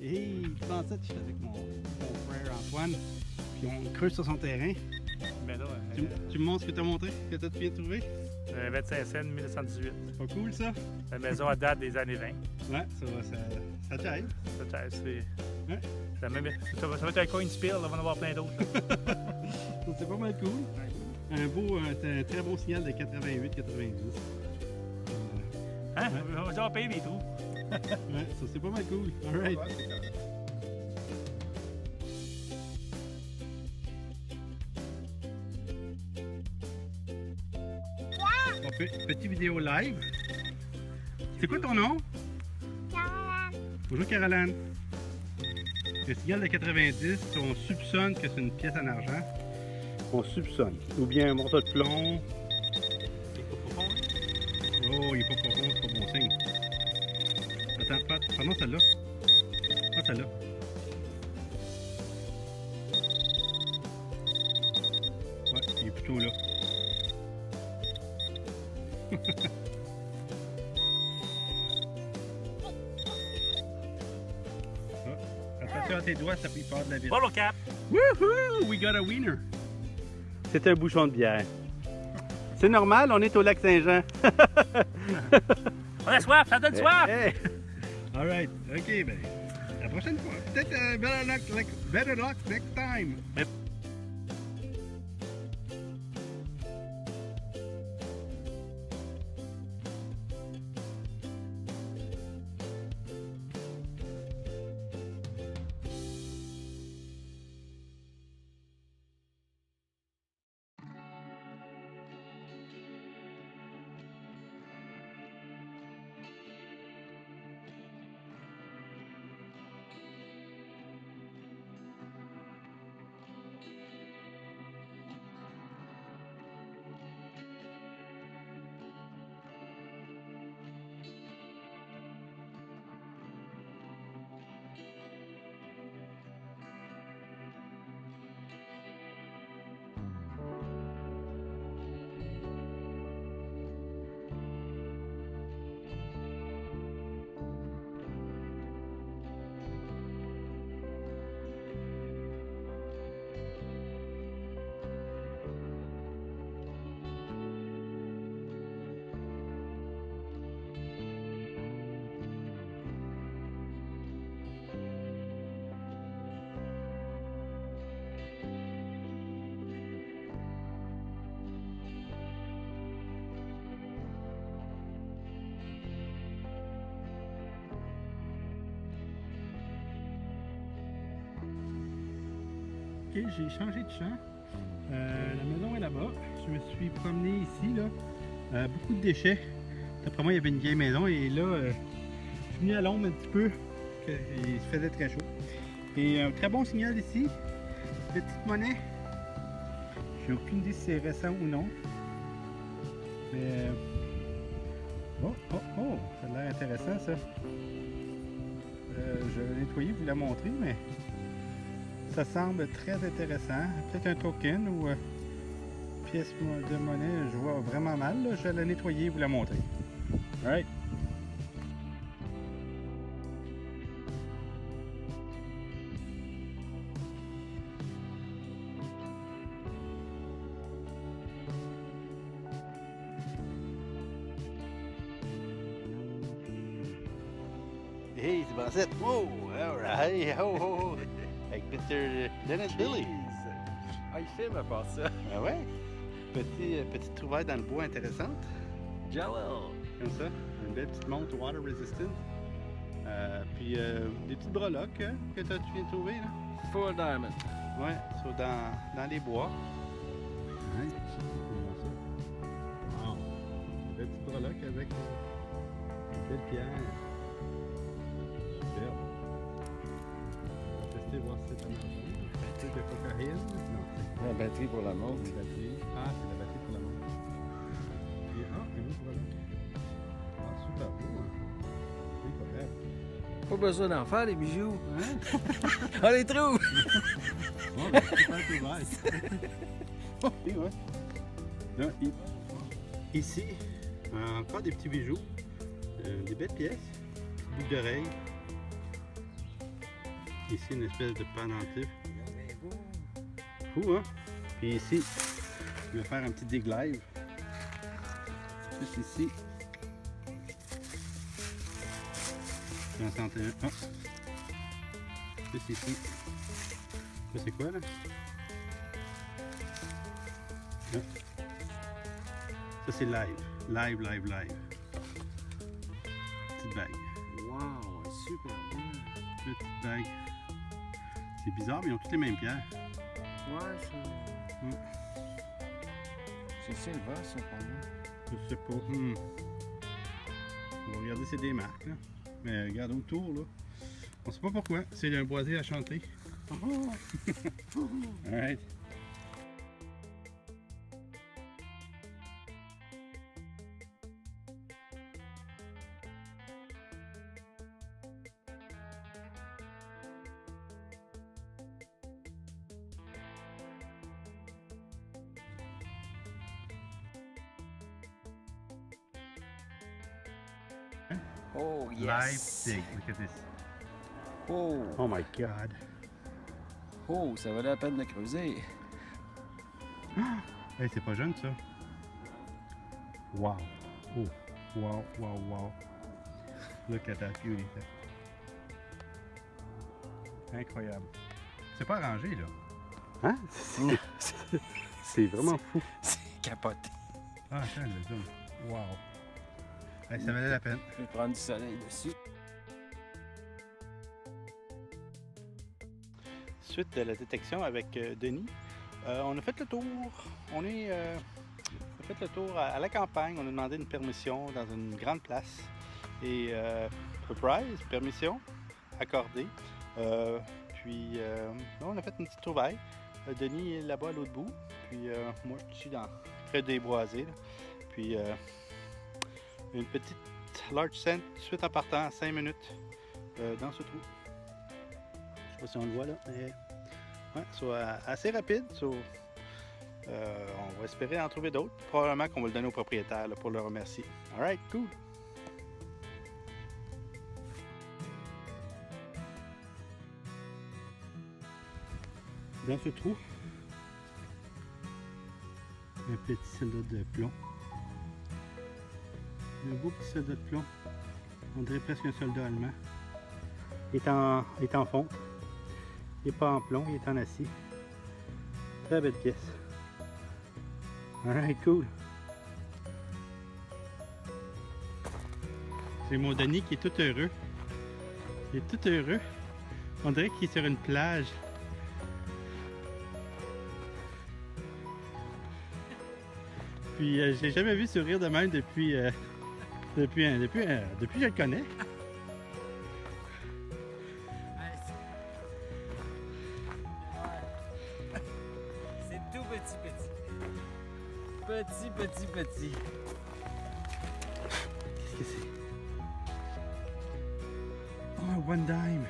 Hey, dimanche, je suis avec mon frère Antoine, puis on creuse sur son terrain. Ben là, Tu me montres ce que tu as montré, que tu as bien trouvé? 25 cents, 1918. C'est pas cool ça? La maison à date des années 20. Ouais, ça t'aide. Ouais. Ça va être un coin spill, on va en avoir plein d'autres. C'est pas mal cool. Un très bon signal de 88-90. Hein? On va déjà payer des trous. Ouais, ça c'est pas mal cool. Alright. Petite vidéo live. C'est quoi ton nom? Caroline. Bonjour Caroline. Le signal de 90, on soupçonne que c'est une pièce en argent. On soupçonne. Ou bien un morceau de plomb. Il est pas profond. Oh, il est pas profond, c'est pas bon signe. Attends, pardon celle-là. Pas celle-là. Ouais, il est plutôt là. Attention à tes doigts, ça peut faire de la vie. Bottle cap! Woohoo! We got a winner! C'est un bouchon de bière. C'est normal, on est au lac Saint-Jean. On a soif, ça donne soif! Hey. Alright, ok, ben, la prochaine fois. Peut-être better luck next time. Ok, j'ai changé de champ. La maison est là-bas. Je me suis promené ici, là. Beaucoup de déchets. D'après moi, il y avait une vieille maison et là, je suis venu à l'ombre un petit peu. Il se faisait très chaud. Et un très bon signal ici. Petite monnaie. J'ai aucune idée si c'est récent ou non. Mais. Oh, ça a l'air intéressant ça. Je vais nettoyer, vous la montrer, mais. Ça semble très intéressant. Peut-être un token ou pièce de monnaie. Je vois vraiment mal. Là. Je vais la nettoyer et vous la montrer. Alright. Hey, c'est Bassett. Wow! Alright! Ho, ho, ho! Avec Mr. Dennis Billy. Ah, il filme à part ça. Ah ouais? Petite trouvaille dans le bois intéressante. Jello! Comme ça. Une belle petite montre water resistant. Puis des petites breloques que tu viens de trouver là. Full diamond. Ouais, dans les bois. Ouais, wow. Une belle petite breloque avec une belle pierre. Superbe. On va tester voir si c'est un argent. C'est de cocaïne? Non. La batterie pour la montre. C'est la batterie. Ah, c'est la batterie pour la montre. Et une autre breloque. Ah, super beau, hein? C'est correct. Pas besoin d'en faire, les bijoux. Hein? On les trouve! Bon, ben, super trouvaille. Ok, ouais. Là, ici, encore des petits bijoux. Des belles pièces. Boucles d'oreilles. Ici, une espèce de pendentif. Fou, hein? Puis ici, je vais faire un petit dig live. Juste ici. 61. Ah. Juste ici. Ça, c'est quoi, là? Ah. Ça, c'est live. Live. Petite bague. Wow, super bien. Petite bague. C'est bizarre, mais ils ont toutes les mêmes pierres. Ouais, c'est... Mm. C'est silver, ça, pour moi. Je sais pas. On va regarder, c'est des marques, là. Mais regarde autour, là. On sait pas pourquoi. C'est un boisé à chanter. Alright. Oh, Live yes! dig. Look at this. Oh! Oh my god. Oh, ça valait la peine de creuser. Hey, c'est pas jeune, ça. Wow. Oh. Wow. Look at that beauty. Incroyable. C'est pas arrangé, là. Hein? C'est vraiment fou. C'est capoté. Ah, attends, le zoom. Wow. Hey, ça valait la peine. Je vais prendre du soleil dessus. Suite de la détection avec Denis, on a fait le tour. On a fait le tour à la campagne. On a demandé une permission dans une grande place. Et surprise, permission accordée. Puis on a fait une petite trouvaille. Denis est là-bas à l'autre bout. Puis moi, je suis près des boisés. Là. Puis une petite large scent suite en partant à 5 minutes dans ce trou. Je sais pas si on le voit là, mais ouais, soit assez rapide. On va espérer en trouver d'autres. Probablement qu'on va le donner au propriétaire là, pour le remercier. Alright, cool! Dans ce trou, un petit soldat de plomb. Un beau petit soldat de plomb. On dirait presque un soldat allemand. Il est en fonte. Il n'est pas en plomb, il est en acier. Très belle pièce. Alright, cool. C'est mon Denis qui est tout heureux. Il est tout heureux. On dirait qu'il est sur une plage. Puis je l'ai jamais vu sourire de même depuis que je le connais. C'est tout petit. Petit. Qu'est-ce que c'est? Oh, one dime.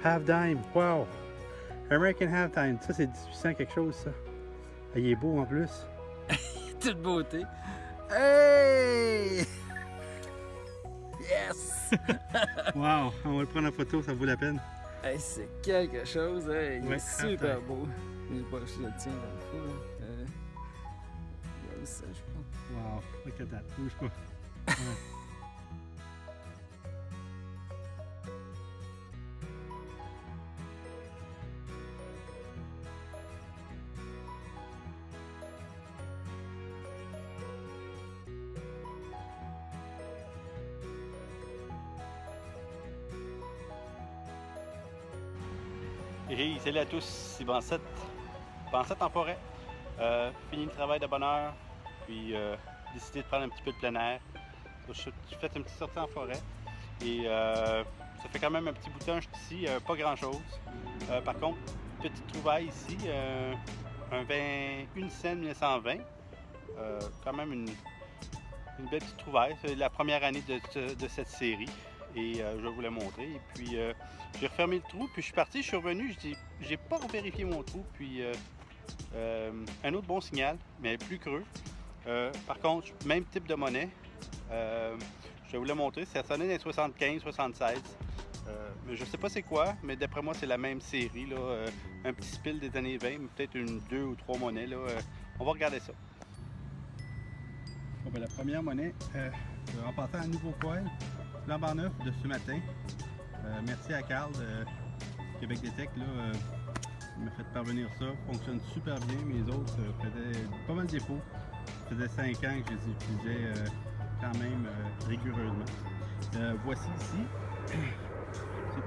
Half dime. Wow. American half dime. Ça, c'est 1800 quelque chose, ça. Ah, il est beau en plus. Toute beauté. Hey! Yes! Wow. On va le prendre en photo, ça vaut la peine. Hey, c'est quelque chose, hein? Il Ouais, est super half-time. beau. J'ai pas reçu le tien dans le fond. Il y a ça, je pense. Wow. Look at that. Bouge pas. Ouais. Et salut à tous, c'est Bansette en forêt. Fini le travail de bonne heure, puis décidé de prendre un petit peu de plein air. J'ai fait une petite sortie en forêt et ça fait quand même un petit bout de temps que je suis ici, pas grand chose. Par contre, petite trouvaille ici, une scène 1920, quand même une belle petite trouvaille. C'est la première année de cette série. Et je vais vous la montrer. Et puis j'ai refermé le trou, puis je suis parti, je suis revenu, j'ai pas vérifié mon trou, puis un autre bon signal, mais plus creux. Par contre, même type de monnaie. Je vais vous la montrer, ça sonnait dans les 75, 76. Mais je sais pas c'est quoi, mais d'après moi c'est la même série, là, un petit spill des années 20, peut-être une 2 ou 3 monnaies. Là, on va regarder ça. Bon, ben, la première monnaie, en passant à un nouveau coil, flambant neuf de ce matin. Merci à Carl de Québec Détec, il m'a fait parvenir ça, fonctionne super bien. Mes autres faisaient pas mal de défauts. Ça faisait 5 ans que je les utilisais quand même rigoureusement. Voici ici,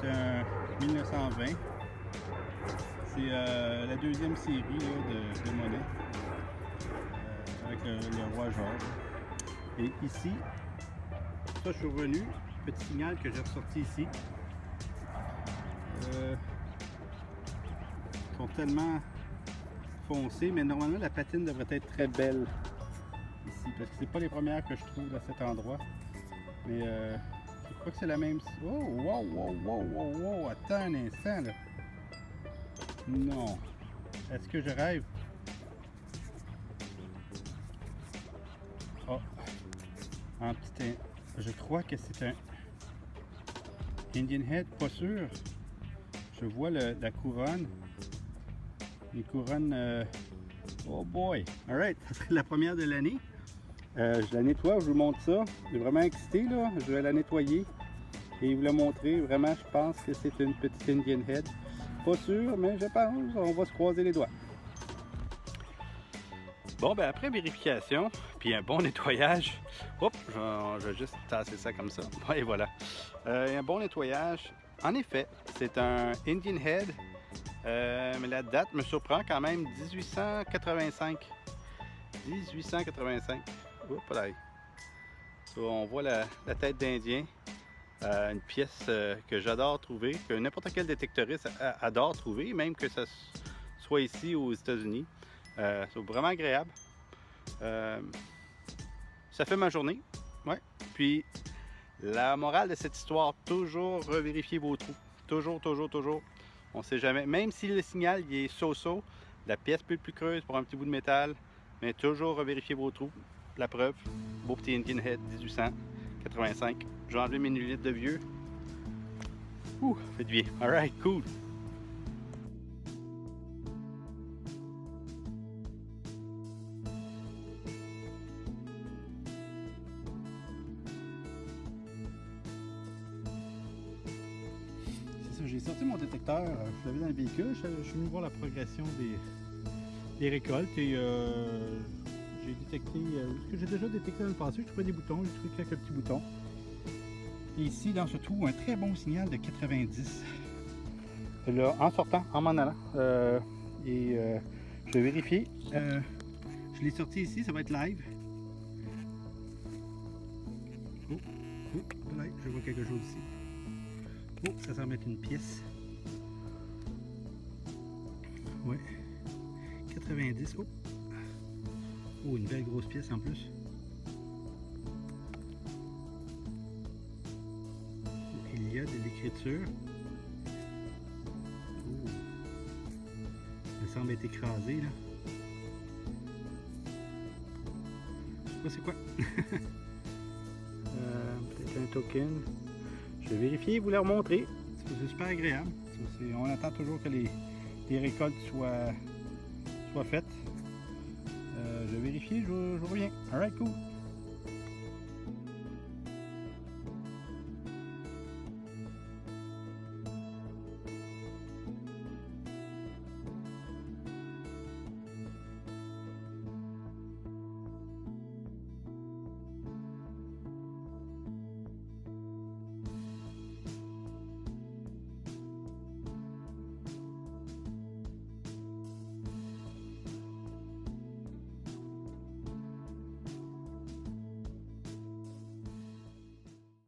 c'est un 1920. C'est la deuxième série là, de monnaie avec le roi Georges. Et ici, ça je suis revenu, petit signal que j'ai ressorti ici. Ils sont tellement foncés, mais normalement la patine devrait être très belle ici, parce que c'est pas les premières que je trouve à cet endroit. Mais je crois que c'est la même. Oh, wow, wow, wow, wow, wow, attends un instant là. Non. Est-ce que je rêve? Oh. Un petit. Je crois que c'est un Indian Head, pas sûr. Je vois la couronne. Une couronne. Oh boy! Alright, ça serait la première de l'année. Je la nettoie, je vous montre ça. Je suis vraiment excité là. Je vais la nettoyer et vous la montrer. Vraiment, je pense que c'est une petite Indian Head. Pas sûr, mais je pense on va se croiser les doigts. Bon, ben après vérification, puis un bon nettoyage. Oups, je vais juste tasser ça comme ça. Et voilà. Un bon nettoyage. En effet, c'est un Indian Head. Mais la date me surprend quand même, 1885. 1885. Oups, là. On voit la tête d'Indien. Une pièce que j'adore trouver, que n'importe quel détectoriste adore trouver, même que ça soit ici aux États-Unis. C'est vraiment agréable. Ça fait ma journée. Ouais. Puis la morale de cette histoire, toujours revérifier vos trous. Toujours, toujours, toujours. On ne sait jamais. Même si le signal il est so-so, la pièce peut être plus creuse pour un petit bout de métal, mais toujours revérifier vos trous. La preuve, beau petit Indian Head 1885. J'ai enlevé mes lunettes de vieux. Ouh, fait du bien. Alright, cool. C'est ça, j'ai sorti mon détecteur, je l'avais dans le véhicule, je suis venu voir la progression des récoltes et j'ai détecté, ce que j'ai déjà détecté dans le passé, je trouvais des boutons, j'ai trouvé quelques petits boutons. Et ici, dans ce trou, un très bon signal de 90. Là, en sortant, en m'en allant. Je vais vérifier. Je l'ai sorti ici, ça va être live. Oh, là, je vois quelque chose ici. Oh, ça semble être une pièce. Ouais. 90. Oh. Oh, une belle grosse pièce en plus. Il y a de l'écriture. Oh. Elle semble être écrasée là. Je sais pas c'est quoi. Peut-être un token. Je vais vérifier et vous la remontrer. C'est super agréable. On attend toujours que les récoltes soient faites. Je vais vérifier, je reviens. Alright, cool.